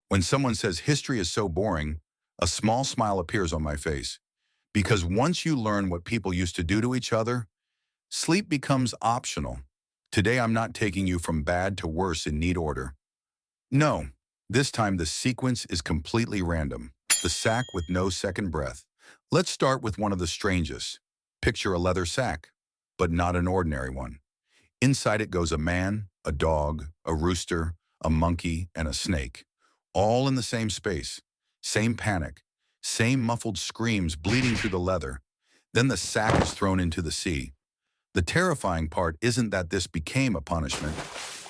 When someone says history is so boring, a small smile appears on my face. Because once you learn what people used to do to each other, sleep becomes optional. Today I'm not taking you from bad to worse in neat order. No, this time the sequence is completely random. The sack with no second breath. Let's start with one of the strangest. Picture a leather sack, but not an ordinary one. Inside it goes a man, a dog, a rooster, a monkey, and a snake. All in the same space. Same panic. Same muffled screams bleeding through the leather. Then the sack is thrown into the sea. The terrifying part isn't that this became a punishment.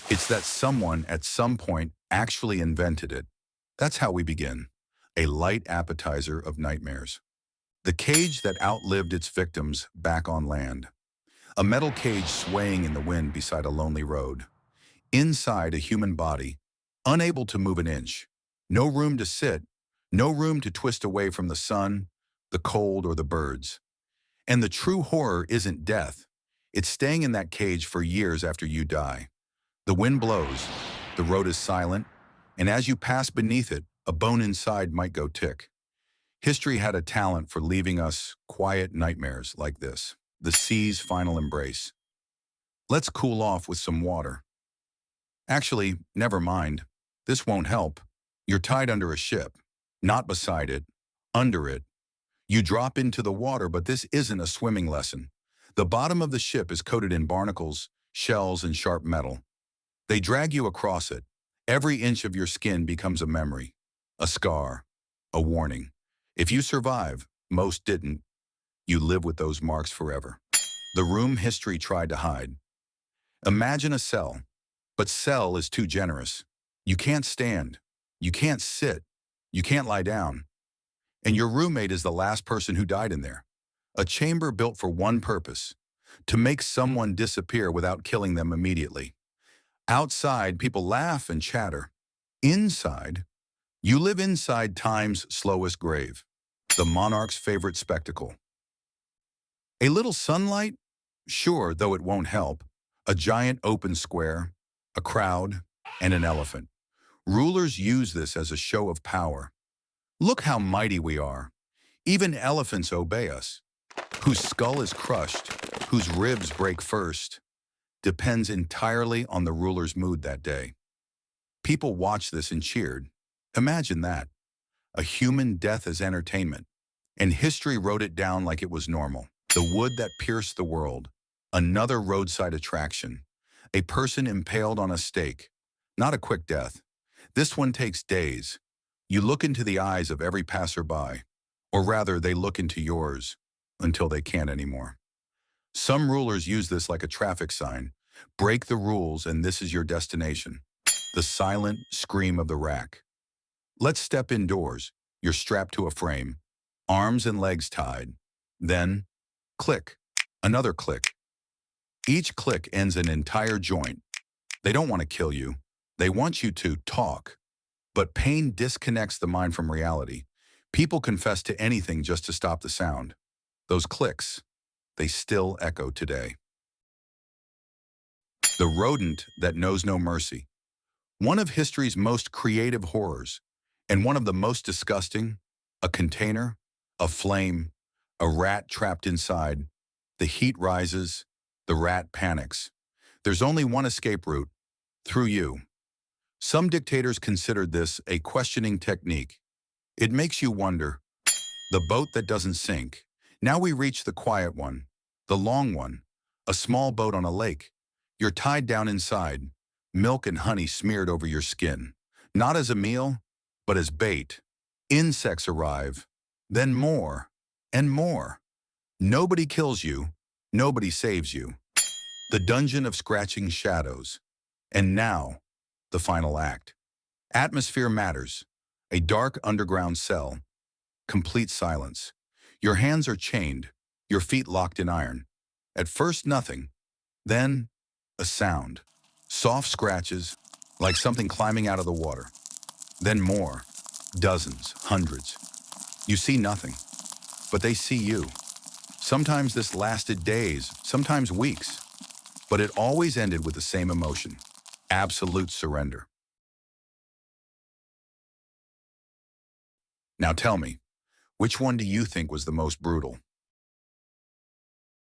It's that someone at some point actually invented it. That's how we begin. A light appetizer of nightmares. The cage that outlived its victims back on land. A metal cage swaying in the wind beside a lonely road. Inside a human body, unable to move an inch. No room to sit, no room to twist away from the sun, the cold, or the birds. And the true horror isn't death. It's staying in that cage for years after you die. The wind blows, the road is silent, and as you pass beneath it, a bone inside might go tick. History had a talent for leaving us quiet nightmares like this. The sea's final embrace. Let's cool off with some water. Actually, never mind. This won't help. You're tied under a ship, not beside it, under it. You drop into the water, but this isn't a swimming lesson. The bottom of the ship is coated in barnacles, shells, and sharp metal. They drag you across it. Every inch of your skin becomes a memory, a scar, a warning. If you survive, most didn't, you live with those marks forever. The room history tried to hide. Imagine a cell, but cell is too generous. You can't stand, you can't sit, you can't lie down. And your roommate is the last person who died in there. A chamber built for one purpose, to make someone disappear without killing them immediately. Outside, people laugh and chatter. Inside, you live inside time's slowest grave, the monarch's favorite spectacle. A little sunlight? Sure, though it won't help. A giant open square, a crowd, and an elephant. Rulers use this as a show of power. Look how mighty we are. Even elephants obey us. Whose skull is crushed, whose ribs break first, depends entirely on the ruler's mood that day. People watched this and cheered. Imagine that. A human death as entertainment. And history wrote it down like it was normal. The wood that pierced the world. Another roadside attraction. A person impaled on a stake. Not a quick death. This one takes days. You look into the eyes of every passerby. Or rather, they look into yours until they can't anymore. Some rulers use this like a traffic sign. Break the rules and this is your destination. The silent scream of the rack. Let's step indoors. You're strapped to a frame. Arms and legs tied. Then, click. Another click. Each click ends an entire joint. They don't want to kill you. They want you to talk. But pain disconnects the mind from reality. People confess to anything just to stop the sound. Those clicks, they still echo today. The rodent that knows no mercy. One of history's most creative horrors, and one of the most disgusting, a container, a flame, a rat trapped inside. The heat rises, the rat panics. There's only one escape route, through you. Some dictators considered this a questioning technique. It makes you wonder, the boat that doesn't sink. Now we reach the quiet one, the long one, a small boat on a lake. You're tied down inside, milk and honey smeared over your skin. Not as a meal, but as bait. Insects arrive, then more and more. Nobody kills you, nobody saves you. The dungeon of scratching shadows. And now, the final act. Atmosphere matters. A dark underground cell. Complete silence. Your hands are chained, your feet locked in iron. At first, nothing. Then, a sound. Soft scratches, like something climbing out of the water. Then more. Dozens, hundreds. You see nothing, but they see you. Sometimes this lasted days, sometimes weeks, but it always ended with the same emotion: absolute surrender. Now tell me, which one do you think was the most brutal?